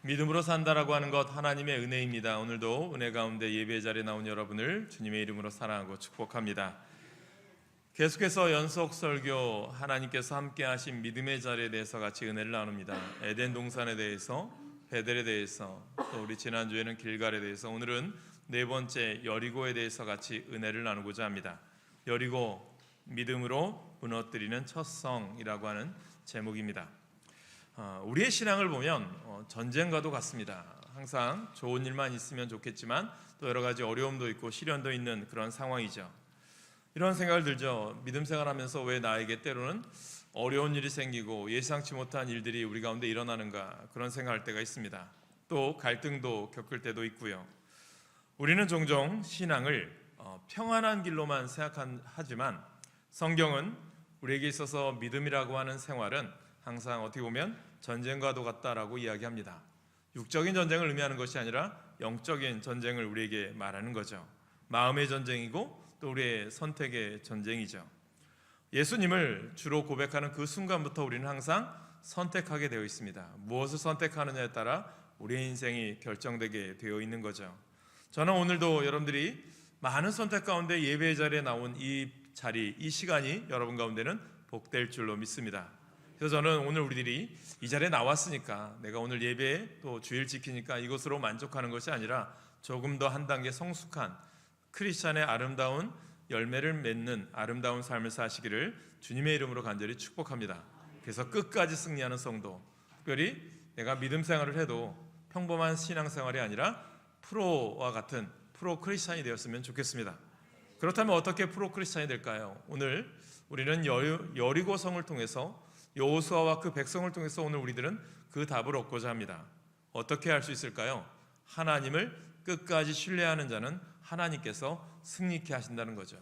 믿음으로 산다라고 하는 것 하나님의 은혜입니다. 오늘도 은혜 가운데 예배 자리에 나온 여러분을 주님의 이름으로 사랑하고 축복합니다. 계속해서 연속 설교 하나님께서 함께 하신 믿음의 자리에 대해서 같이 은혜를 나눕니다. 에덴 동산에 대해서, 베델에 대해서, 또 우리 지난주에는 길갈에 대해서, 오늘은 네 번째 여리고에 대해서 같이 은혜를 나누고자 합니다. 여리고, 믿음으로 무너뜨리는 첫 성이라고 하는 제목입니다. 우리의 신앙을 보면 전쟁과도 같습니다. 항상 좋은 일만 있으면 좋겠지만 또 여러 가지 어려움도 있고 시련도 있는 그런 상황이죠. 이런 생각을 들죠. 믿음 생활하면서 왜 나에게 때로는 어려운 일이 생기고 예상치 못한 일들이 우리 가운데 일어나는가, 그런 생각할 때가 있습니다. 또 갈등도 겪을 때도 있고요. 우리는 종종 신앙을 평안한 길로만 생각하지만 성경은 우리에게 있어서 믿음이라고 하는 생활은 항상 어떻게 보면 전쟁과도 같다라고 이야기합니다. 육적인 전쟁을 의미하는 것이 아니라 영적인 전쟁을 우리에게 말하는 거죠. 마음의 전쟁이고 또 우리의 선택의 전쟁이죠. 예수님을 주로 고백하는 그 순간부터 우리는 항상 선택하게 되어 있습니다. 무엇을 선택하느냐에 따라 우리의 인생이 결정되게 되어 있는 거죠. 저는 오늘도 여러분들이 많은 선택 가운데 예배 자리에 나온 이 자리, 이 시간이 여러분 가운데는 복될 줄로 믿습니다. 그래서 저는 오늘 우리들이 이 자리에 나왔으니까, 내가 오늘 예배에 또 주일 지키니까 이것으로 만족하는 것이 아니라 조금 더 한 단계 성숙한 크리스찬의 아름다운 열매를 맺는 아름다운 삶을 사시기를 주님의 이름으로 간절히 축복합니다. 그래서 끝까지 승리하는 성도, 특별히 내가 믿음 생활을 해도 평범한 신앙생활이 아니라 프로와 같은 프로 크리스찬이 되었으면 좋겠습니다. 그렇다면 어떻게 프로 크리스찬이 될까요? 오늘 우리는 여리고성을 통해서, 여호수아와 그 백성을 통해서 오늘 우리들은 그 답을 얻고자 합니다. 어떻게 할 수 있을까요? 하나님을 끝까지 신뢰하는 자는 하나님께서 승리케 하신다는 거죠.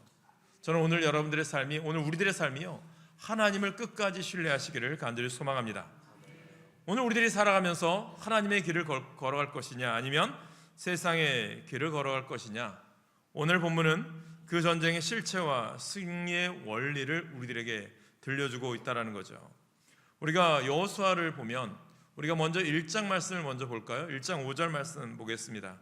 저는 오늘 여러분들의 삶이, 오늘 우리들의 삶이요, 하나님을 끝까지 신뢰하시기를 간절히 소망합니다. 오늘 우리들이 살아가면서 하나님의 길을 걸어갈 것이냐, 아니면 세상의 길을 걸어갈 것이냐, 오늘 본문은 그 전쟁의 실체와 승리의 원리를 우리들에게 들려주고 있다는 거죠. 우리가 여호수아를 보면 우리가 먼저 1장 말씀을 먼저 볼까요? 1장 5절 말씀 보겠습니다.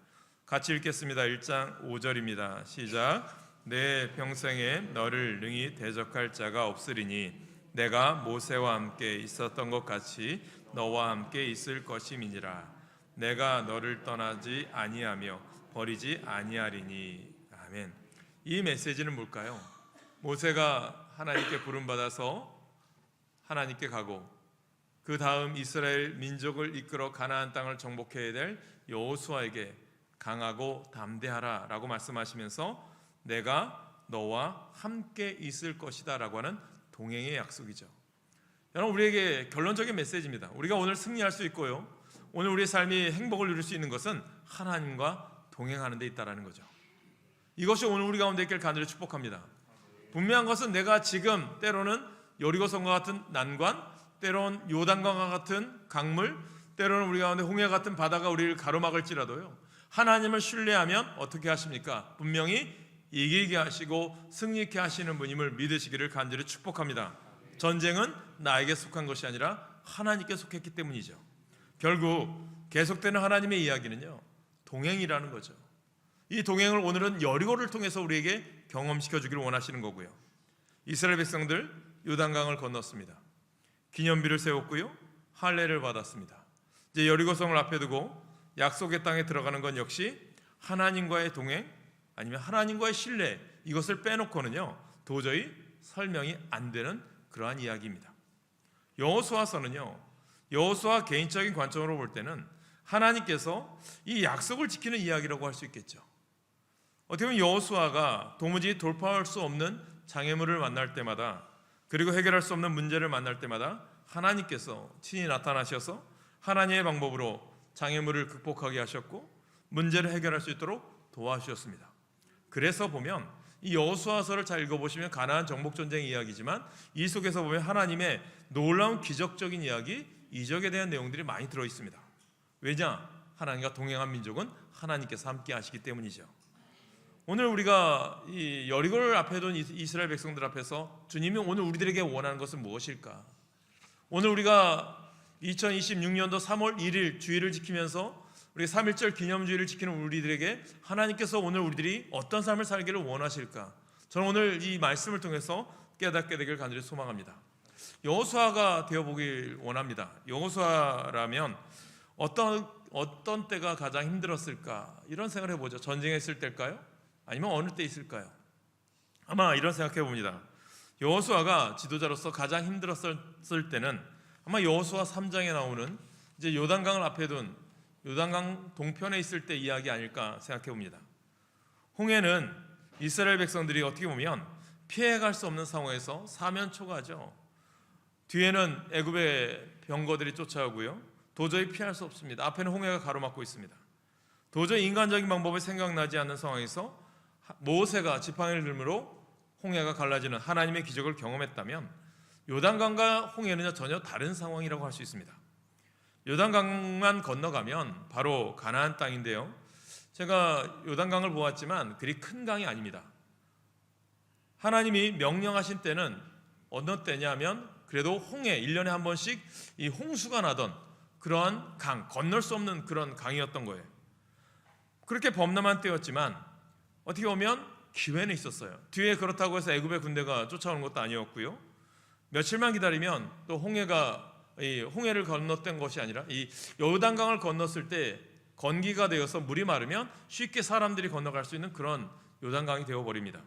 같이 읽겠습니다. 1장 5절입니다. 시작. 내 평생에 너를 능히 대적할 자가 없으리니 내가 모세와 함께 있었던 것 같이 너와 함께 있을 것임이니라. 내가 너를 떠나지 아니하며 버리지 아니하리니. 아멘. 이 메시지는 뭘까요? 모세가 하나님께 부름받아서 하나님께 가고 그 다음 이스라엘 민족을 이끌어 가나안 땅을 정복해야 될 여호수아에게 강하고 담대하라 라고 말씀하시면서 내가 너와 함께 있을 것이다 라고 하는 동행의 약속이죠. 여러분, 우리에게 결론적인 메시지입니다. 우리가 오늘 승리할 수 있고요, 오늘 우리의 삶이 행복을 누릴 수 있는 것은 하나님과 동행하는 데 있다는 거죠. 이것이 오늘 우리 가운데 있길 간절히 축복합니다. 분명한 것은 내가 지금 때로는 여리고성과 같은 난관, 때로는 요단강과 같은 강물, 때로는 우리 가운데 홍해 같은 바다가 우리를 가로막을지라도요, 하나님을 신뢰하면 어떻게 하십니까? 분명히 이기게 하시고 승리케 하시는 분임을 믿으시기를 간절히 축복합니다. 전쟁은 나에게 속한 것이 아니라 하나님께 속했기 때문이죠. 결국 계속되는 하나님의 이야기는요, 동행이라는 거죠. 이 동행을 오늘은 여리고를 통해서 우리에게 경험시켜 주기를 원하시는 거고요. 이스라엘 백성들 요단강을 건넜습니다. 기념비를 세웠고요, 할례를 받았습니다. 이제 여리고성을 앞에 두고 약속의 땅에 들어가는 건 역시 하나님과의 동행, 아니면 하나님과의 신뢰, 이것을 빼놓고는요 도저히 설명이 안 되는 그러한 이야기입니다. 여호수아서는요, 여호수아 개인적인 관점으로 볼 때는 하나님께서 이 약속을 지키는 이야기라고 할 수 있겠죠. 어떻게 보면 여호수아가 도무지 돌파할 수 없는 장애물을 만날 때마다, 그리고 해결할 수 없는 문제를 만날 때마다 하나님께서 친히 나타나셔서 하나님의 방법으로 장애물을 극복하게 하셨고 문제를 해결할 수 있도록 도와주셨습니다. 그래서 보면 이 여호수아서를 잘 읽어보시면 가나안 정복전쟁 이야기지만 이 속에서 보면 하나님의 놀라운 기적적인 이야기, 이적에 대한 내용들이 많이 들어있습니다. 왜냐? 하나님과 동행한 민족은 하나님께서 함께 하시기 때문이죠. 오늘 우리가 이 여리고를 앞에 둔 이스라엘 백성들 앞에서 주님이 오늘 우리들에게 원하는 것은 무엇일까? 오늘 우리가 2026년도 3월 1일 주일을 지키면서 우리 3.1절 기념주일을 지키는 우리들에게 하나님께서 오늘 우리들이 어떤 삶을 살기를 원하실까? 저는 오늘 이 말씀을 통해서 깨닫게 되길 간절히 소망합니다. 여호수아가 되어보길 원합니다. 여호수아라면 어떤 때가 가장 힘들었을까? 이런 생각을 해보죠. 전쟁했을 때일까요? 아니면 어느 때 있을까요? 아마 이런 생각해 봅니다. 여호수아가 지도자로서 가장 힘들었을 때는 아마 여호수아 3장에 나오는 이제 요단강을 앞에 둔 요단강 동편에 있을 때 이야기 아닐까 생각해 봅니다. 홍해는 이스라엘 백성들이 어떻게 보면 피해갈 수 없는 상황에서 사면초가죠. 뒤에는 애굽의 병거들이 쫓아오고요. 도저히 피할 수 없습니다. 앞에는 홍해가 가로막고 있습니다. 도저히 인간적인 방법이 생각나지 않는 상황에서 모세가 지팡이를 들므로 홍해가 갈라지는 하나님의 기적을 경험했다면 요단강과 홍해는 전혀 다른 상황이라고 할 수 있습니다. 요단강만 건너가면 바로 가나안 땅인데요. 제가 요단강을 보았지만 그리 큰 강이 아닙니다. 하나님이 명령하신 때는 어느 때냐면 그래도 홍해 1년에 한 번씩 이 홍수가 나던 그러한 강, 건널 수 없는 그런 강이었던 거예요. 그렇게 범람한 때였지만 어떻게 보면 기회는 있었어요. 뒤에 그렇다고 해서 애굽의 군대가 쫓아오는 것도 아니었고요. 며칠만 기다리면 또 홍해를 건넜던 것이 아니라 이 요단강을 건넜을 때 건기가 되어서 물이 마르면 쉽게 사람들이 건너갈 수 있는 그런 요단강이 되어버립니다.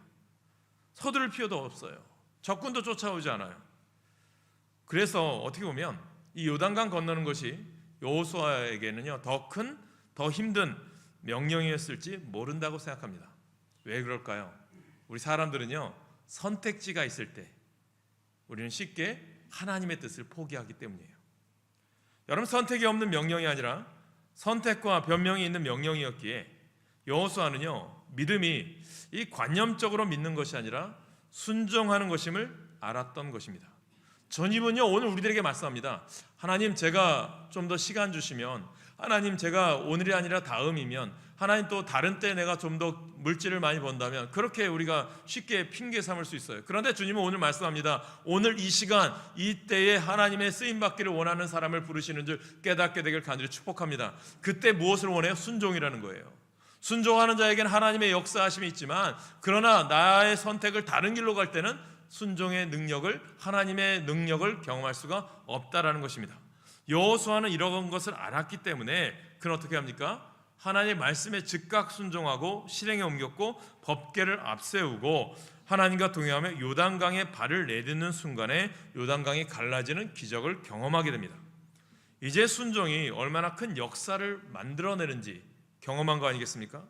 서두를 필요도 없어요. 적군도 쫓아오지 않아요. 그래서 어떻게 보면 이 요단강 건너는 것이 여호수아에게는요 더 큰, 더 힘든 명령이었을지 모른다고 생각합니다. 왜 그럴까요? 우리 사람들은요 선택지가 있을 때 우리는 쉽게 하나님의 뜻을 포기하기 때문이에요. 여러분, 선택이 없는 명령이 아니라 선택과 변명이 있는 명령이었기에 여호수아는요 믿음이 이 관념적으로 믿는 것이 아니라 순종하는 것임을 알았던 것입니다. 전임은요 오늘 우리들에게 말씀합니다. 하나님, 제가 좀 더 시간 주시면, 하나님, 제가 오늘이 아니라 다음이면, 하나님 또 다른 때 내가 좀 더 물질을 많이 번다면, 그렇게 우리가 쉽게 핑계 삼을 수 있어요. 그런데 주님은 오늘 말씀합니다. 오늘 이 시간 이 때에 하나님의 쓰임받기를 원하는 사람을 부르시는 줄 깨닫게 되길 간절히 축복합니다. 그때 무엇을 원해요? 순종이라는 거예요. 순종하는 자에게는 하나님의 역사하심이 있지만, 그러나 나의 선택을 다른 길로 갈 때는 순종의 능력을, 하나님의 능력을 경험할 수가 없다라는 것입니다. 여호수아는 이런 것을 알았기 때문에 그는 어떻게 합니까? 하나님의 말씀에 즉각 순종하고 실행에 옮겼고 법궤를 앞세우고 하나님과 동행하며 요단강에 발을 내딛는 순간에 요단강이 갈라지는 기적을 경험하게 됩니다. 이제 순종이 얼마나 큰 역사를 만들어내는지 경험한 거 아니겠습니까?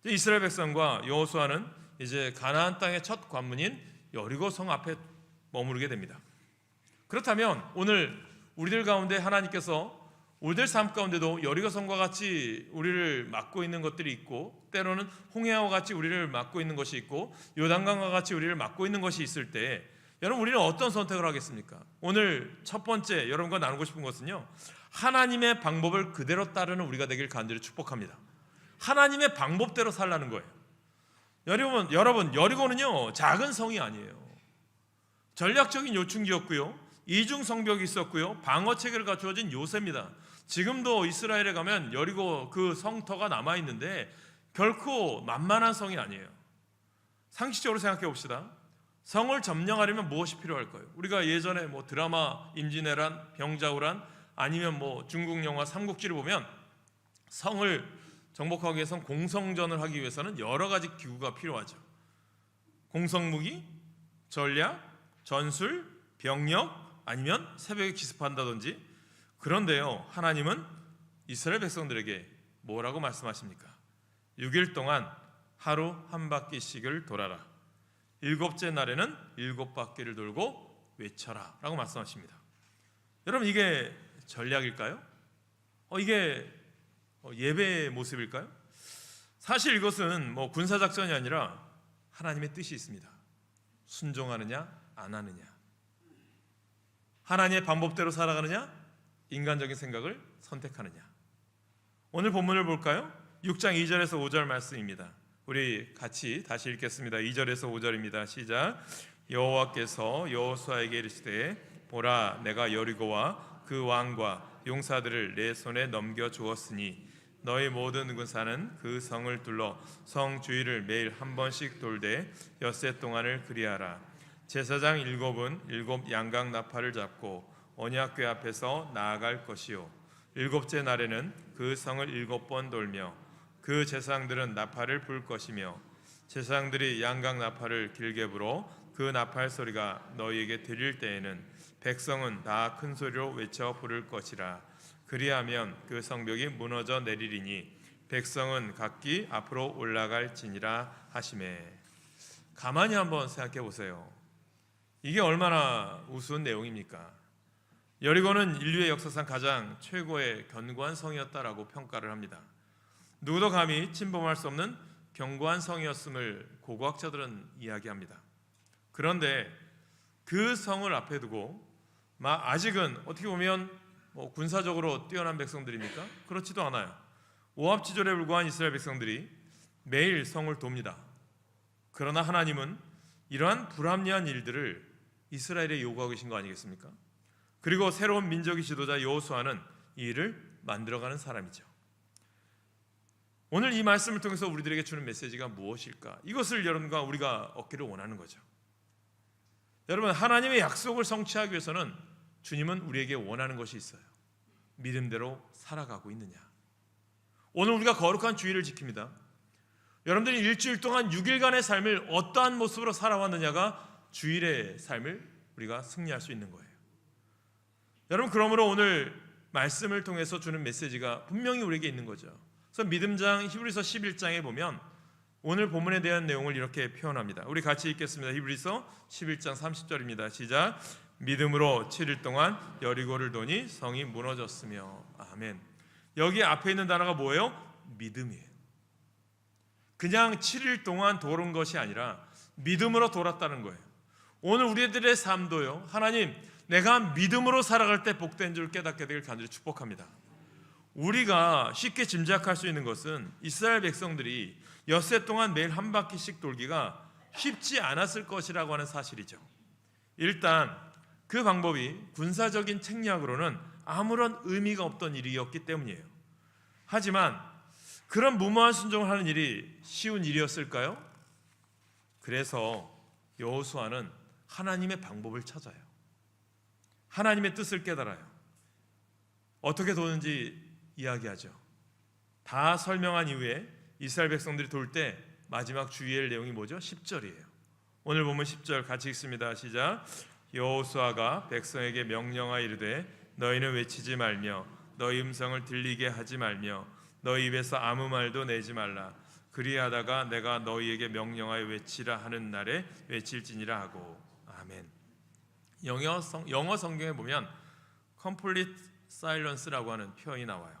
이스라엘 백성과 여호수아는 이제 가나안 땅의 첫 관문인 여리고 성 앞에 머무르게 됩니다. 그렇다면 오늘 우리들 가운데 하나님께서 우리들 삶 가운데도 여리고 성과 같이 우리를 막고 있는 것들이 있고, 때로는 홍해와 같이 우리를 막고 있는 것이 있고, 요단강과 같이 우리를 막고 있는 것이 있을 때 여러분, 우리는 어떤 선택을 하겠습니까? 오늘 첫 번째 여러분과 나누고 싶은 것은요, 하나님의 방법을 그대로 따르는 우리가 되길 간절히 축복합니다. 하나님의 방법대로 살라는 거예요. 여러분, 여리고는요 작은 성이 아니에요. 전략적인 요충지였고요, 이중 성벽이 있었고요, 방어 체계를 갖추어진 요새입니다. 지금도 이스라엘에 가면 여리고 그 성터가 남아 있는데 결코 만만한 성이 아니에요. 상식적으로 생각해 봅시다. 성을 점령하려면 무엇이 필요할까요? 우리가 예전에 뭐 드라마 임진왜란, 병자호란, 아니면 뭐 중국 영화 삼국지를 보면 성을 정복하기 위해서는 공성전을 하기 위해서는 여러 가지 기구가 필요하죠. 공성무기, 전략, 전술, 병력, 아니면 새벽에 기습한다든지. 그런데요, 하나님은 이스라엘 백성들에게 뭐라고 말씀하십니까? 6일 동안 하루 한 바퀴씩을 돌아라. 7째 날에는 7바퀴를 돌고 외쳐라 라고 말씀하십니다. 여러분, 이게 전략일까요? 이게 예배의 모습일까요? 사실 이것은 뭐 군사작전이 아니라 하나님의 뜻이 있습니다. 순종하느냐 안 하느냐, 하나님의 방법대로 살아가느냐, 인간적인 생각을 선택하느냐. 오늘 본문을 볼까요? 6장 2절에서 5절 말씀입니다. 우리 같이 다시 읽겠습니다. 2절에서 5절입니다. 시작. 여호와께서 여호수아에게 이르시되 보라, 내가 여리고와 그 왕과 용사들을 내 손에 넘겨 주었으니 너희 모든 군사는 그 성을 둘러 성 주위를 매일 한 번씩 돌되 엿새 동안을 그리하라. 제사장 일곱은 일곱 양각 나팔을 잡고 언약궤 앞에서 나아갈 것이요 일곱째 날에는 그 성을 일곱 번 돌며 그 제사장들은 나팔을 불 것이며 제사장들이 양각 나팔을 길게 불어 그 나팔 소리가 너희에게 들릴 때에는 백성은 다 큰 소리로 외쳐 부를 것이라. 그리하면 그 성벽이 무너져 내리리니 백성은 각기 앞으로 올라갈지니라 하시매. 가만히 한번 생각해 보세요. 이게 얼마나 우스운 내용입니까? 여리고는 인류의 역사상 가장 최고의 견고한 성이었다라고 평가를 합니다. 누구도 감히 침범할 수 없는 견고한 성이었음을 고고학자들은 이야기합니다. 그런데 그 성을 앞에 두고 아직은 어떻게 보면 군사적으로 뛰어난 백성들입니까? 그렇지도 않아요. 오합지졸에 불과한 이스라엘 백성들이 매일 성을 돕니다. 그러나 하나님은 이러한 불합리한 일들을 이스라엘에 요구하고 계신 거 아니겠습니까? 그리고 새로운 민족의 지도자 여호수아는 이 일을 만들어가는 사람이죠. 오늘 이 말씀을 통해서 우리들에게 주는 메시지가 무엇일까? 이것을 여러분과 우리가 얻기를 원하는 거죠. 여러분, 하나님의 약속을 성취하기 위해서는 주님은 우리에게 원하는 것이 있어요. 믿음대로 살아가고 있느냐? 오늘 우리가 거룩한 주일을 지킵니다. 여러분들이 일주일 동안 6일간의 삶을 어떠한 모습으로 살아왔느냐가 주일의 삶을 우리가 승리할 수 있는 거예요. 여러분, 그러므로 오늘 말씀을 통해서 주는 메시지가 분명히 우리에게 있는 거죠. 그래서 믿음장 히브리서 11장에 보면 오늘 본문에 대한 내용을 이렇게 표현합니다. 우리 같이 읽겠습니다. 히브리서 11장 30절입니다. 시작. 믿음으로 7일 동안 여리고를 도니 성이 무너졌으며. 아멘. 여기 앞에 있는 단어가 뭐예요? 믿음이에요. 그냥 7일 동안 돌은 것이 아니라 믿음으로 돌았다는 거예요. 오늘 우리들의 삶도요, 하나님, 내가 믿음으로 살아갈 때 복된 줄 깨닫게 되길 간절히 축복합니다. 우리가 쉽게 짐작할 수 있는 것은 이스라엘 백성들이 엿새 동안 매일 한 바퀴씩 돌기가 쉽지 않았을 것이라고 하는 사실이죠. 일단 그 방법이 군사적인 책략으로는 아무런 의미가 없던 일이었기 때문이에요. 하지만 그런 무모한 순종을 하는 일이 쉬운 일이었을까요? 그래서 여호수아는 하나님의 방법을 찾아요. 하나님의 뜻을 깨달아요. 어떻게 도는지 이야기하죠. 다 설명한 이후에 이스라엘 백성들이 돌 때 마지막 주의할 내용이 뭐죠? 10절이에요. 오늘 보면 10절 같이 읽습니다. 시작. 여호수아가 백성에게 명령하여 이르되 너희는 외치지 말며 너희 음성을 들리게 하지 말며 너희 입에서 아무 말도 내지 말라. 그리하다가 내가 너희에게 명령하여 외치라 하는 날에 외칠지니라 하고. 아멘. 영어 성경에 보면 complete silence라고 하는 표현이 나와요.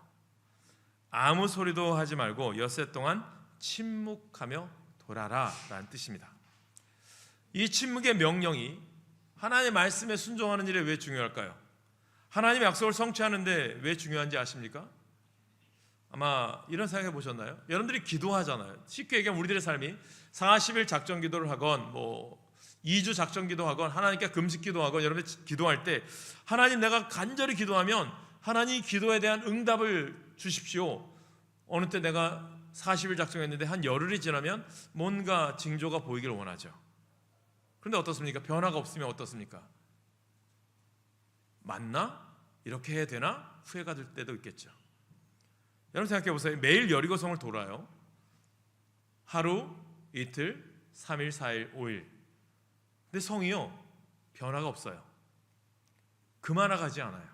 아무 소리도 하지 말고 엿새 동안 침묵하며 돌아라 라는 뜻입니다. 이 침묵의 명령이 하나님의 말씀에 순종하는 일에 왜 중요할까요? 하나님의 약속을 성취하는데 왜 중요한지 아십니까? 아마 이런 생각해 보셨나요? 여러분들이 기도하잖아요. 쉽게 얘기하면 우리들의 삶이 40일 작전 기도를 하건 2주 작전 기도하건 하나님께 금식 기도하건 여러분이 기도할 때 하나님, 내가 간절히 기도하면 하나님 기도에 대한 응답을 주십시오. 어느 때 내가 40일 작정했는데 한 열흘이 지나면 뭔가 징조가 보이기를 원하죠. 그런데 어떻습니까? 변화가 없으면 어떻습니까? 맞나? 이렇게 해야 되나? 후회가 될 때도 있겠죠. 여러분 생각해 보세요. 매일 여리고성을 돌아요. 하루, 이틀, 3일, 4일, 5일. 근데 성이요, 변화가 없어요. 그만아가지 않아요.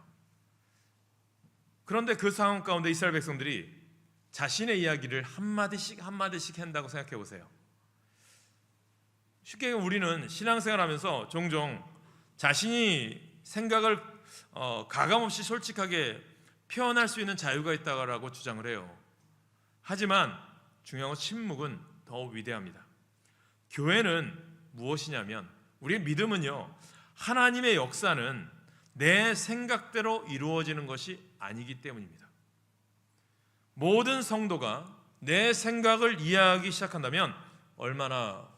그런데 그 상황 가운데 이스라엘 백성들이 자신의 이야기를 한마디씩 한다고 생각해 보세요. 쉽게 우리는 신앙생활하면서 종종 자신이 생각을 가감없이 솔직하게 표현할 수 있는 자유가 있다고 주장을 해요. 하지만 중요한 건 침묵은 더 위대합니다. 교회는 무엇이냐면, 우리의 믿음은요, 하나님의 역사는 내 생각대로 이루어지는 것이 아니기 때문입니다. 모든 성도가 내 생각을 이해하기 시작한다면 얼마나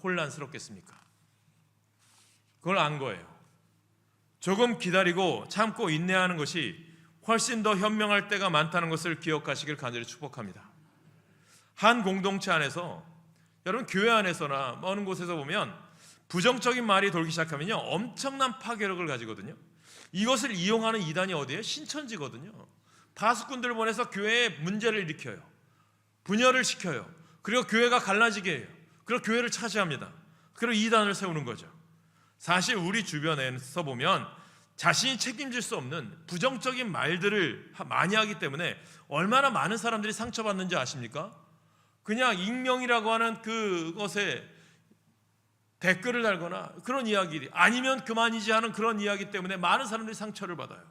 혼란스럽겠습니까? 그걸 안 거예요. 조금 기다리고 참고 인내하는 것이 훨씬 더 현명할 때가 많다는 것을 기억하시길 간절히 축복합니다. 한 공동체 안에서, 여러분 교회 안에서나 어느 곳에서 보면 부정적인 말이 돌기 시작하면요 엄청난 파괴력을 가지거든요. 이것을 이용하는 이단이 어디예요? 신천지거든요. 파수꾼들을 보내서 교회에 문제를 일으켜요. 분열을 시켜요. 그리고 교회가 갈라지게 해요. 그리고 교회를 차지합니다. 그리고 이단을 세우는 거죠. 사실 우리 주변에서 보면 자신이 책임질 수 없는 부정적인 말들을 많이 하기 때문에 얼마나 많은 사람들이 상처받는지 아십니까? 그냥 익명이라고 하는 그것에 댓글을 달거나 그런 이야기, 아니면 그만이지 하는 그런 이야기 때문에 많은 사람들이 상처를 받아요.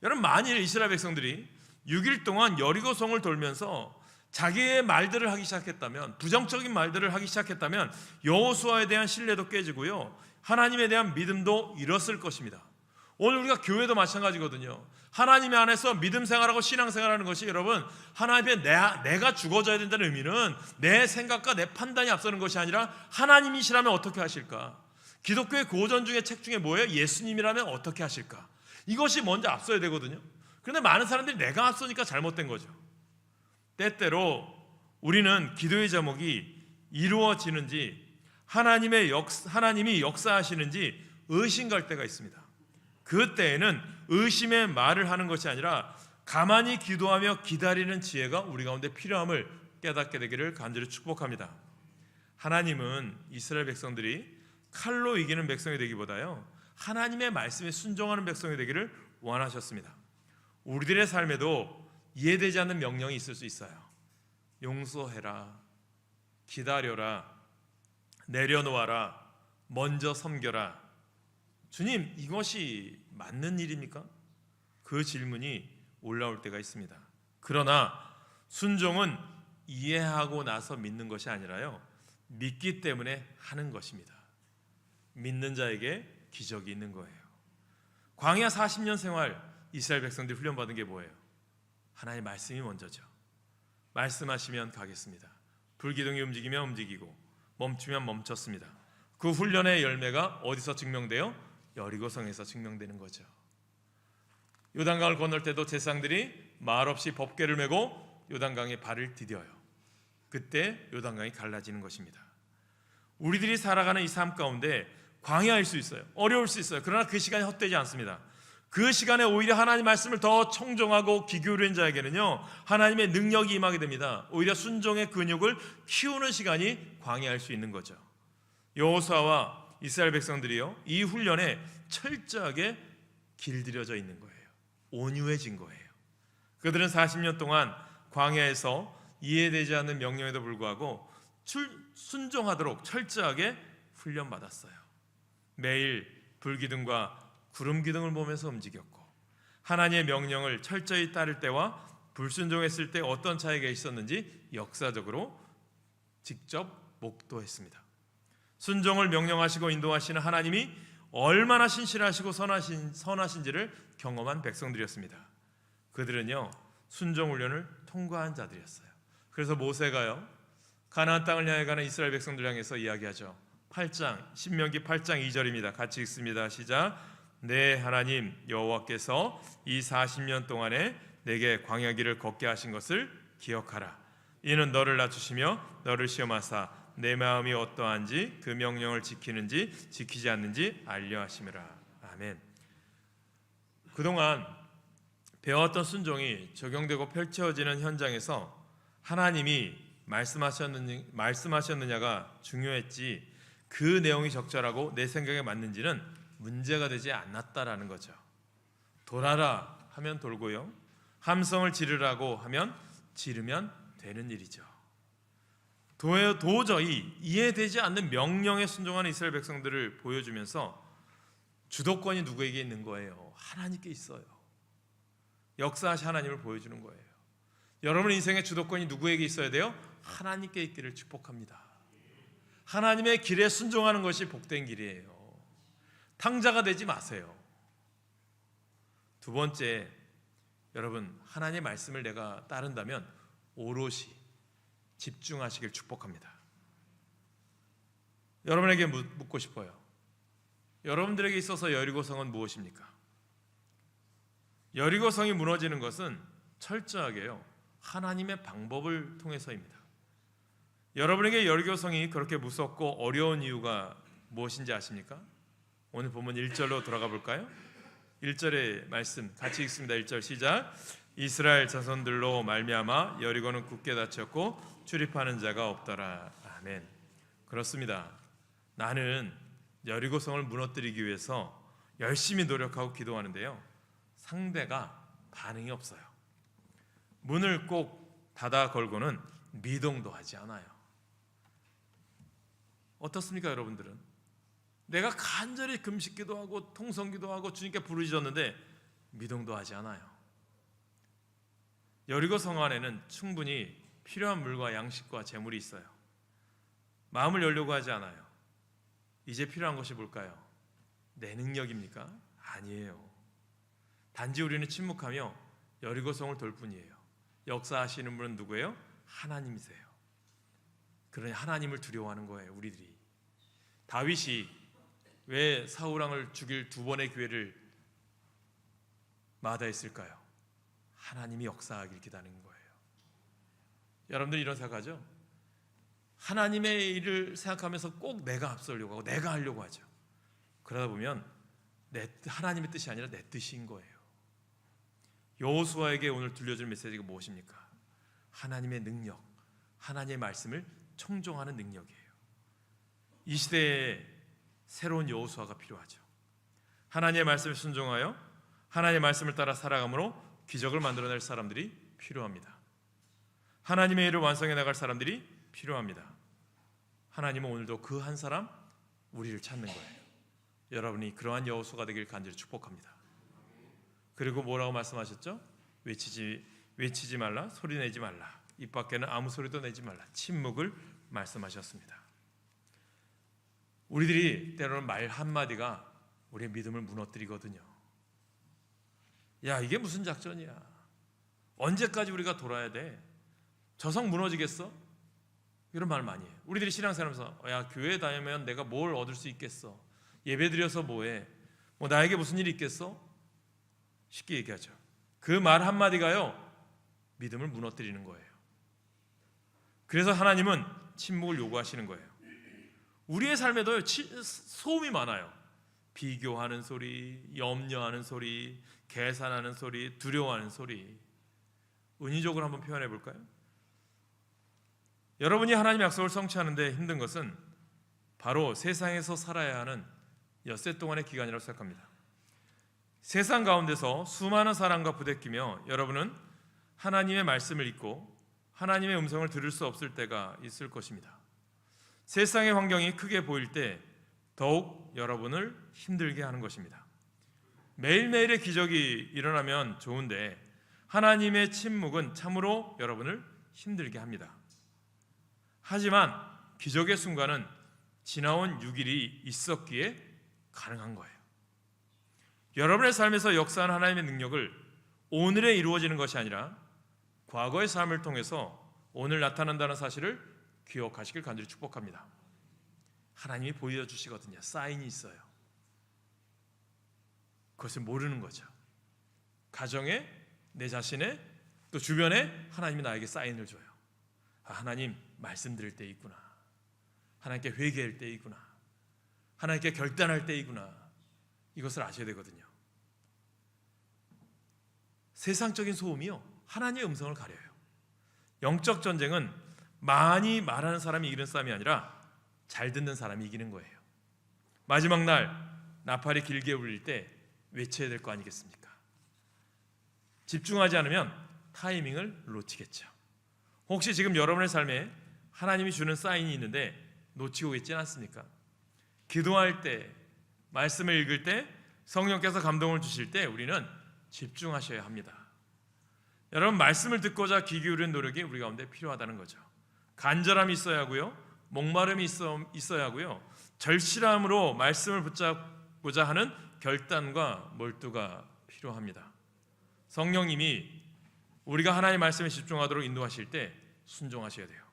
여러분, 만일 이스라엘 백성들이 6일 동안 여리고성을 돌면서 자기의 말들을 하기 시작했다면, 부정적인 말들을 하기 시작했다면 여호수아에 대한 신뢰도 깨지고요, 하나님에 대한 믿음도 잃었을 것입니다. 오늘 우리가 교회도 마찬가지거든요. 하나님 안에서 믿음 생활하고 신앙 생활하는 것이, 여러분, 하나님의 내가 죽어져야 된다는 의미는 내 생각과 내 판단이 앞서는 것이 아니라 하나님이시라면 어떻게 하실까? 기독교의 고전 중에 책 중에 뭐예요? 예수님이라면 어떻게 하실까? 이것이 먼저 앞서야 되거든요. 그런데 많은 사람들이 내가 앞서니까 잘못된 거죠. 때때로 우리는 기도의 제목이 이루어지는지, 하나님이 역사하시는지 의심갈 때가 있습니다. 그때에는 의심의 말을 하는 것이 아니라 가만히 기도하며 기다리는 지혜가 우리 가운데 필요함을 깨닫게 되기를 간절히 축복합니다. 하나님은 이스라엘 백성들이 칼로 이기는 백성이 되기보다요, 하나님의 말씀에 순종하는 백성이 되기를 원하셨습니다. 우리들의 삶에도 이해되지 않는 명령이 있을 수 있어요. 용서해라, 기다려라, 내려놓아라, 먼저 섬겨라. 주님, 이것이 맞는 일입니까? 그 질문이 올라올 때가 있습니다. 그러나 순종은 이해하고 나서 믿는 것이 아니라요, 믿기 때문에 하는 것입니다. 믿는 자에게 기적이 있는 거예요. 광야 40년 생활 이스라엘 백성들이 훈련받은 게 뭐예요? 하나님의 말씀이 먼저죠. 말씀하시면 가겠습니다. 불기둥이 움직이면 움직이고 멈추면 멈췄습니다. 그 훈련의 열매가 어디서 증명돼요? 여리고성에서 증명되는 거죠. 요단강을 건널 때도 제사장들이 말없이 법궤를 메고 요단강에 발을 디뎌요. 그때 요단강이 갈라지는 것입니다. 우리들이 살아가는 이 삶 가운데 광야일 수 있어요. 어려울 수 있어요. 그러나 그 시간이 헛되지 않습니다. 그 시간에 오히려 하나님 말씀을 더 청정하고 귀 기울이는 자에게는요, 하나님의 능력이 임하게 됩니다. 오히려 순종의 근육을 키우는 시간이 광야일 수 있는 거죠. 여호수아와 이스라엘 백성들이요, 이 훈련에 철저하게 길들여져 있는 거예요. 온유해진 거예요. 그들은 40년 동안 광야에서 이해되지 않는 명령에도 불구하고 순종하도록 철저하게 훈련받았어요. 매일 불기둥과 구름기둥을 보면서 움직였고, 하나님의 명령을 철저히 따를 때와 불순종했을 때 어떤 차이가 있었는지 역사적으로 직접 목도했습니다. 순종을 명령하시고 인도하시는 하나님이 얼마나 신실하시고 선하신지를 경험한 백성들이었습니다. 그들은요, 순종 훈련을 통과한 자들이었어요. 그래서 모세가요, 가나안 땅을 향해 가는 이스라엘 백성들 향해서 이야기하죠. 8장, 신명기 8장 2절입니다. 같이 읽습니다. 시작. 내 하나님 여호와께서 이 40년 동안에 내게 광야길을 걷게 하신 것을 기억하라. 이는 너를 낮추시며 너를 시험하사 내 마음이 어떠한지 그 명령을 지키는지 지키지 않는지 알려 하심이라. 아멘. 그동안 배웠던 순종이 적용되고 펼쳐지는 현장에서 하나님이 말씀하셨느냐가 중요했지, 그 내용이 적절하고 내 생각에 맞는지는 문제가 되지 않았다라는 거죠. 돌아라 하면 돌고요, 함성을 지르라고 하면 지르면 되는 일이죠. 도저히 이해되지 않는 명령에 순종하는 이스라엘 백성들을 보여주면서 주도권이 누구에게 있는 거예요? 하나님께 있어요. 역사하신 하나님을 보여주는 거예요. 여러분 인생의 주도권이 누구에게 있어야 돼요? 하나님께 있기를 축복합니다. 하나님의 길에 순종하는 것이 복된 길이에요. 탕자가 되지 마세요. 두 번째, 여러분 하나님의 말씀을 내가 따른다면 오롯이 집중하시길 축복합니다. 여러분에게 묻고 싶어요. 여러분들에게 있어서 여리고성은 무엇입니까? 여리고성이 무너지는 것은 철저하게요, 하나님의 방법을 통해서입니다. 여러분에게 여리고성이 그렇게 무섭고 어려운 이유가 무엇인지 아십니까? 오늘 본문 1절로 돌아가 볼까요? 1절의 말씀 같이 읽습니다. 1절 시작. 이스라엘 자손들로 말미암아 여리고는 굳게 닫혔고 출입하는 자가 없더라. 아멘. 그렇습니다. 나는 여리고성을 무너뜨리기 위해서 열심히 노력하고 기도하는데요, 상대가 반응이 없어요. 문을 꼭 닫아 걸고는 미동도 하지 않아요. 어떻습니까, 여러분들은? 내가 간절히 금식기도 하고 통성기도 하고 주님께 부르짖었는데 미동도 하지 않아요. 여리고 성 안에는 충분히 필요한 물과 양식과 재물이 있어요. 마음을 열려고 하지 않아요. 이제 필요한 것이 뭘까요? 내 능력입니까? 아니에요. 단지 우리는 침묵하며 여리고 성을 돌 뿐이에요. 역사하시는 분은 누구예요? 하나님이세요. 그러니 하나님을 두려워하는 거예요, 우리들이. 다윗이 왜 사울 왕을 죽일 2번의 기회를 마다했을까요? 하나님이 역사하길 기다리는 거예요. 여러분들 이런 생각하죠? 하나님의 일을 생각하면서 꼭 내가 앞서려고 하고 내가 하려고 하죠. 그러다 보면 하나님의 뜻이 아니라 내 뜻인 거예요. 여호수아에게 오늘 들려줄 메시지가 무엇입니까? 하나님의 능력, 하나님의 말씀을 청종하는 능력이에요. 이 시대에 새로운 여호수아가 필요하죠. 하나님의 말씀을 순종하여 하나님의 말씀을 따라 살아감으로 기적을 만들어낼 사람들이 필요합니다. 하나님의 일을 완성해 나갈 사람들이 필요합니다. 하나님은 오늘도 그 한 사람, 우리를 찾는 거예요. 여러분이 그러한 여호수아가 되길 간절히 축복합니다. 그리고 뭐라고 말씀하셨죠? 외치지 말라, 소리 내지 말라, 입 밖에는 아무 소리도 내지 말라, 침묵을 말씀하셨습니다. 우리들이 때로는 말 한마디가 우리의 믿음을 무너뜨리거든요. 야, 이게 무슨 작전이야? 언제까지 우리가 돌아야 돼? 저 성 무너지겠어? 이런 말 많이 해요. 우리들이 신앙생활하면서 야, 교회 다니면 내가 뭘 얻을 수 있겠어? 예배 드려서 뭐해? 뭐 나에게 무슨 일이 있겠어? 쉽게 얘기하죠. 그 말 한마디가요, 믿음을 무너뜨리는 거예요. 그래서 하나님은 침묵을 요구하시는 거예요. 우리의 삶에도 소음이 많아요. 비교하는 소리, 염려하는 소리, 계산하는 소리, 두려워하는 소리. 은유적으로 한번 표현해 볼까요? 여러분이 하나님의 약속을 성취하는데 힘든 것은 바로 세상에서 살아야 하는 엿새 동안의 기간이라고 생각합니다. 세상 가운데서 수많은 사람과 부대끼며 여러분은 하나님의 말씀을 읽고 하나님의 음성을 들을 수 없을 때가 있을 것입니다. 세상의 환경이 크게 보일 때 더욱 여러분을 힘들게 하는 것입니다. 매일매일의 기적이 일어나면 좋은데 하나님의 침묵은 참으로 여러분을 힘들게 합니다. 하지만 기적의 순간은 지나온 6일이 있었기에 가능한 거예요. 여러분의 삶에서 역사하는 하나님의 능력을 오늘에 이루어지는 것이 아니라 과거의 삶을 통해서 오늘 나타난다는 사실을 기억하시길 간절히 축복합니다. 하나님이 보여주시거든요. 사인이 있어요. 그것을 모르는 거죠. 가정에, 내 자신의, 또 주변에 하나님이 나에게 사인을 줘요. 아, 하나님 말씀드릴 때 있구나. 하나님께 회개할 때 있구나. 하나님께 결단할 때 있구나. 이것을 아셔야 되거든요. 세상적인 소음이요, 하나님의 음성을 가려요. 영적 전쟁은 많이 말하는 사람이 이기는 싸움이 아니라 잘 듣는 사람이 이기는 거예요. 마지막 날 나팔이 길게 울릴 때 외쳐야 될 거 아니겠습니까? 집중하지 않으면 타이밍을 놓치겠죠. 혹시 지금 여러분의 삶에 하나님이 주는 사인이 있는데 놓치고 있지는 않습니까? 기도할 때, 말씀을 읽을 때, 성령께서 감동을 주실 때 우리는 집중하셔야 합니다. 여러분, 말씀을 듣고자 귀 기울이는 노력이 우리 가운데 필요하다는 거죠. 간절함이 있어야 하고요, 목마름이 있어야 하고요, 절실함으로 말씀을 붙잡고자 하는 결단과 몰두가 필요합니다. 성령님이 우리가 하나님의 말씀에 집중하도록 인도하실 때 순종하셔야 돼요.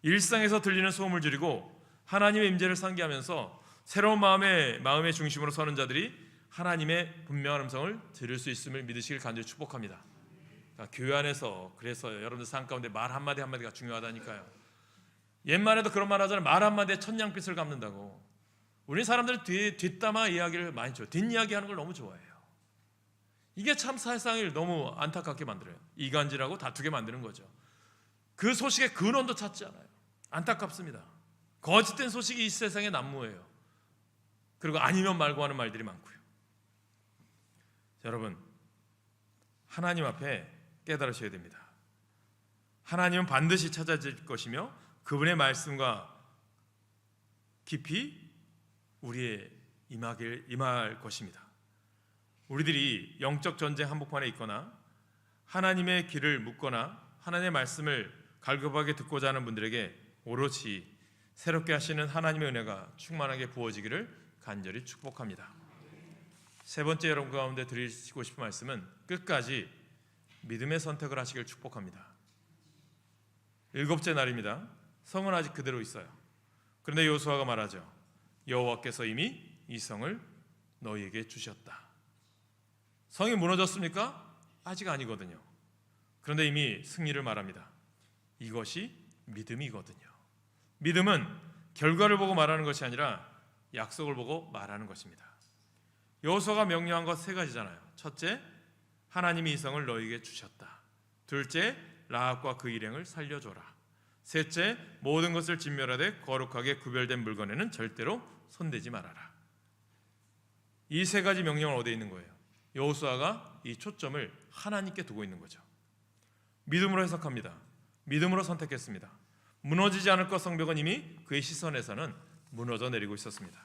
일상에서 들리는 소음을 줄이고 하나님의 임재를 상기하면서 새로운 마음의 중심으로 서는 자들이 하나님의 분명한 음성을 들을 수 있음을 믿으시길 간절히 축복합니다. 그러니까 교회 안에서 그래서 여러분들 삶 가운데 말 한마디 한마디가 중요하다니까요. 옛말에도 그런 말 하잖아요. 말 한마디에 천냥빚을 갚는다고. 우리 사람들은 뒷담화 이야기를 많이 줘요. 뒷이야기 하는 걸 너무 좋아해요. 이게 참 세상을 너무 안타깝게 만들어요. 이간질하고 다투게 만드는 거죠. 그 소식의 근원도 찾지 않아요. 안타깝습니다. 거짓된 소식이 이 세상에 난무해요. 그리고 아니면 말고 하는 말들이 많고요. 여러분, 하나님 앞에 깨달으셔야 됩니다. 하나님은 반드시 찾아질 것이며 그분의 말씀과 깊이 우리의 임할 것입니다. 우리들이 영적 전쟁 한복판에 있거나 하나님의 길을 묻거나 하나님의 말씀을 갈급하게 듣고자 하는 분들에게 오롯이 새롭게 하시는 하나님의 은혜가 충만하게 부어지기를 간절히 축복합니다. 세 번째 여러분 가운데 드리고 싶은 말씀은 끝까지 믿음의 선택을 하시길 축복합니다. 7째 날입니다. 성은 아직 그대로 있어요. 그런데 여호수아가 말하죠. 여호와께서 이미 이 성을 너희에게 주셨다. 성이 무너졌습니까? 아직 아니거든요. 그런데 이미 승리를 말합니다. 이것이 믿음이거든요. 믿음은 결과를 보고 말하는 것이 아니라 약속을 보고 말하는 것입니다. 여호수아가 명령한 것 3가지잖아요. 첫째, 하나님이 이 성을 너희에게 주셨다. 둘째, 라합과 그 일행을 살려줘라. 셋째, 모든 것을 진멸하되 거룩하게 구별된 물건에는 절대로 손대지 말아라. 이 3가지 명령은 어디에 있는 거예요? 여호수아가 이 초점을 하나님께 두고 있는 거죠. 믿음으로 해석합니다. 믿음으로 선택했습니다. 무너지지 않을 것 성벽은 이미 그의 시선에서는 무너져 내리고 있었습니다.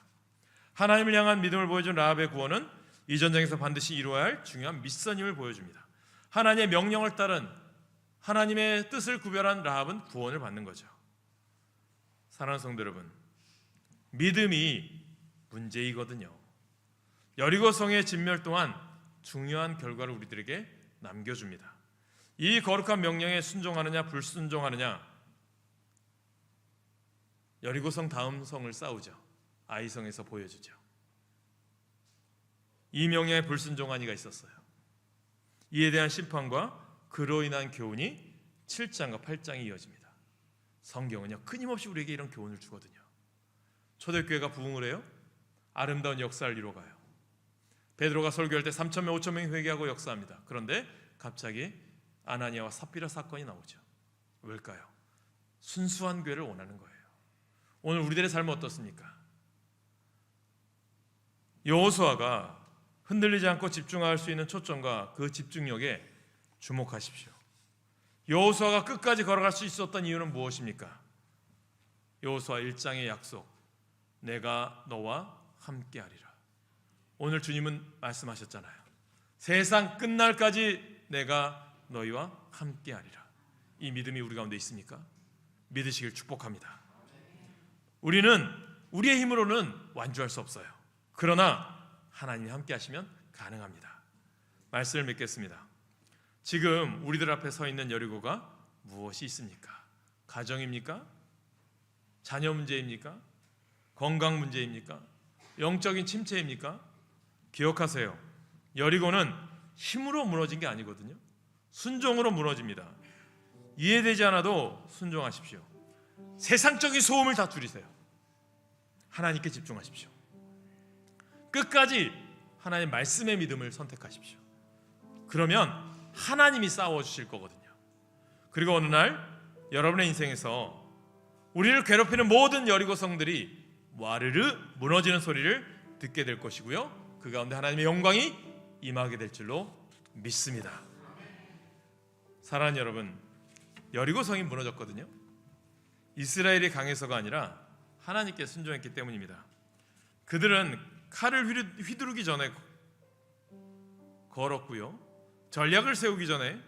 하나님을 향한 믿음을 보여준 라합의 구원은 이 전쟁에서 반드시 이루어야 할 중요한 미션임을 보여줍니다. 하나님의 명령을 따른 하나님의 뜻을 구별한 라합은 구원을 받는 거죠. 사랑하는 성도 여러분, 믿음이 문제이거든요. 여리고성의 진멸 또한 중요한 결과를 우리들에게 남겨줍니다. 이 거룩한 명령에 순종하느냐 불순종하느냐, 여리고성 다음 성을 싸우죠. 아이성에서 보여주죠. 이 명령에 불순종한 이가 있었어요. 이에 대한 심판과 그로 인한 교훈이 7장과 8장이 이어집니다. 성경은요 끊임없이 우리에게 이런 교훈을 주거든요. 초대교회가 부흥을 해요. 아름다운 역사를 이뤄가요. 베드로가 설교할 때 3,000명 5,000명이 회개하고 역사합니다. 그런데 갑자기 아나니아와 삽비라 사건이 나오죠. 왜일까요? 순수한 교회를 원하는 거예요. 오늘 우리들의 삶은 어떻습니까? 여호수아가 흔들리지 않고 집중할 수 있는 초점과 그 집중력에 주목하십시오. 여호수아가 끝까지 걸어갈 수 있었던 이유는 무엇입니까? 여호수아 1장의 약속, 내가 너와 함께하리라. 오늘 주님은 말씀하셨잖아요. 세상 끝날까지 내가 너희와 함께하리라. 이 믿음이 우리 가운데 있습니까? 믿으시길 축복합니다. 우리는 우리의 힘으로는 완주할 수 없어요. 그러나 하나님이 함께 하시면 가능합니다. 말씀을 맺겠습니다. 지금 우리들 앞에 서 있는 여리고가 무엇이 있습니까? 가정입니까? 자녀 문제입니까? 건강 문제입니까? 영적인 침체입니까? 기억하세요. 여리고는 힘으로 무너진 게 아니거든요. 순종으로 무너집니다. 이해되지 않아도 순종하십시오. 세상적인 소음을 다 줄이세요. 하나님께 집중하십시오. 끝까지 하나님 말씀의 믿음을 선택하십시오. 그러면 하나님이 싸워주실 거거든요. 그리고 어느 날 여러분의 인생에서 우리를 괴롭히는 모든 여리고성들이 와르르 무너지는 소리를 듣게 될 것이고요, 그 가운데 하나님의 영광이 임하게 될 줄로 믿습니다. 사랑하는 여러분, 여리고성이 무너졌거든요. 이스라엘이 강해서가 아니라 하나님께 순종했기 때문입니다. 그들은 칼을 휘두르기 전에 걸었고요, 전략을 세우기 전에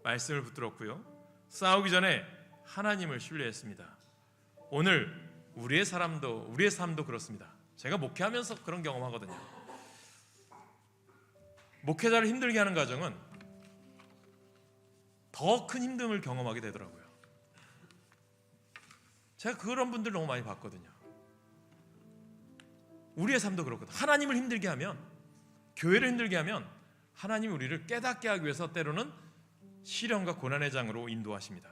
말씀을 붙들었고요, 싸우기 전에 하나님을 신뢰했습니다. 오늘 우리의 삶도 그렇습니다. 제가 목회하면서 그런 경험하거든요. 목회자를 힘들게 하는 과정은 더 큰 힘듦을 경험하게 되더라고요. 제가 그런 분들 너무 많이 봤거든요. 우리의 삶도 그렇거든. 하나님을 힘들게 하면, 교회를 힘들게 하면 하나님이 우리를 깨닫게 하기 위해서 때로는 시련과 고난의 장으로 인도하십니다.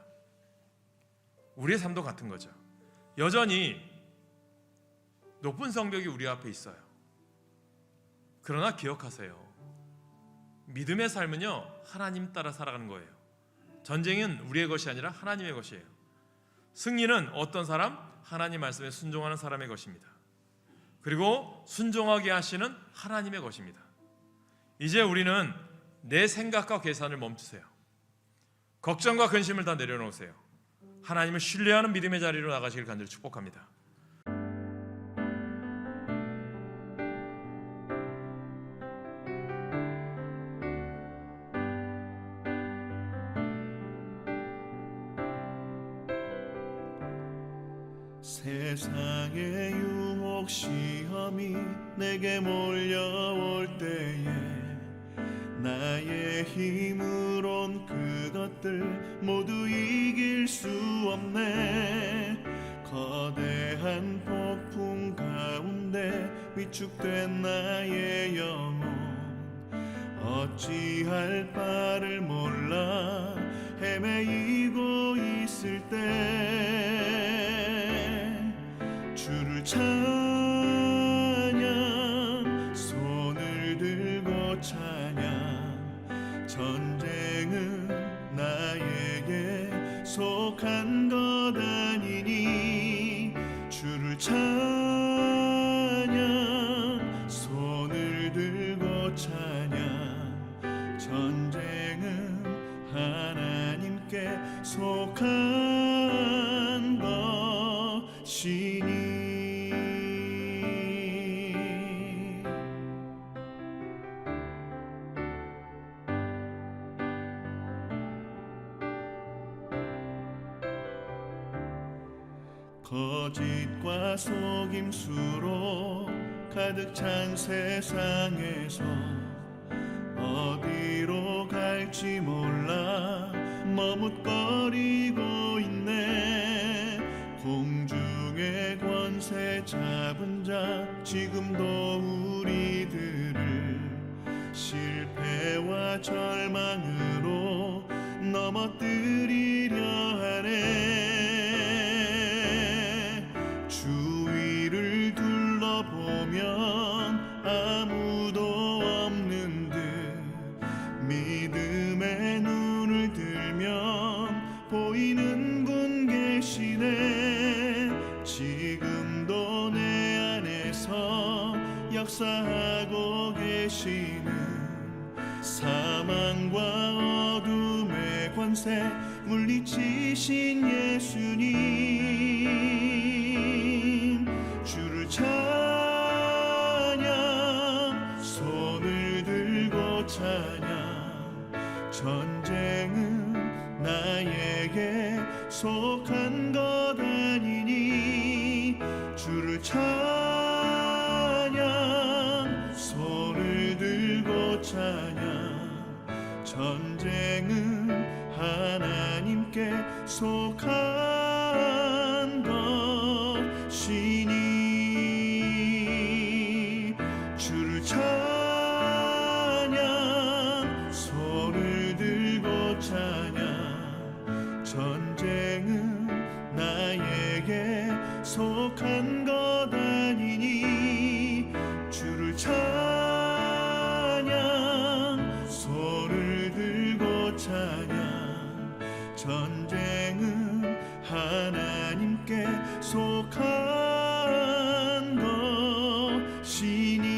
우리의 삶도 같은 거죠. 여전히 높은 성벽이 우리 앞에 있어요. 그러나 기억하세요. 믿음의 삶은요, 하나님 따라 살아가는 거예요. 전쟁은 우리의 것이 아니라 하나님의 것이에요. 승리는 어떤 사람? 하나님 말씀에 순종하는 사람의 것입니다. 그리고 순종하게 하시는 하나님의 것입니다. 이제 우리는 내 생각과 계산을 멈추세요. 걱정과 근심을 다 내려놓으세요. 하나님을 신뢰하는 믿음의 자리로 나가시길 간절히 축복합니다. 세상의 유혹 시험이 내게 몰려올 때에 나의 힘으론 그것들 모두 이길 수 없네. 거대한 폭풍 가운데 위축된 나의 영혼 어찌할 바를 몰라 헤매이고 있을 때 주를 찬양 손을 들고 찬양 전쟁은 나에게 속한 것 아니니 주를 찬양 손을 들고 찬양 전쟁은 하나님께 속한 것이니. 거짓과 속임수로 가득 찬 세상에서 어디로 갈지 몰라 머뭇거리고 있네. 공중의 권세 잡은 자 지금도 우리들을 실패와 절망으로 넘어뜨리려 하네. 주위를 둘러보면 아무도 없는 듯 믿음의 눈을 들면 보이는 분 계시네. 지금도 내 안에서 역사하고 계시는 사망과 어둠의 권세 물리치신 예수님 주를 찬양 손을 들고 찬양 전쟁은 나에게 속한 것 아니니 주를 찬양 손을 들고 찬양 전쟁은 하나님께 속한 것이니 주를 찬양 손을 들고 찬양 전쟁은 나에게 속한 것 아니니 주를 찬양 손을 들고 찬양 전쟁은 하나님께 속한 것이니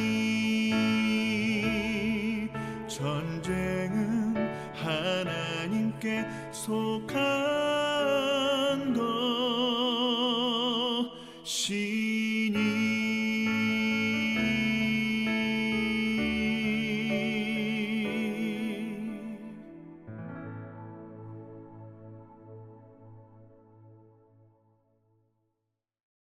전쟁은 하나님께 속한 것이니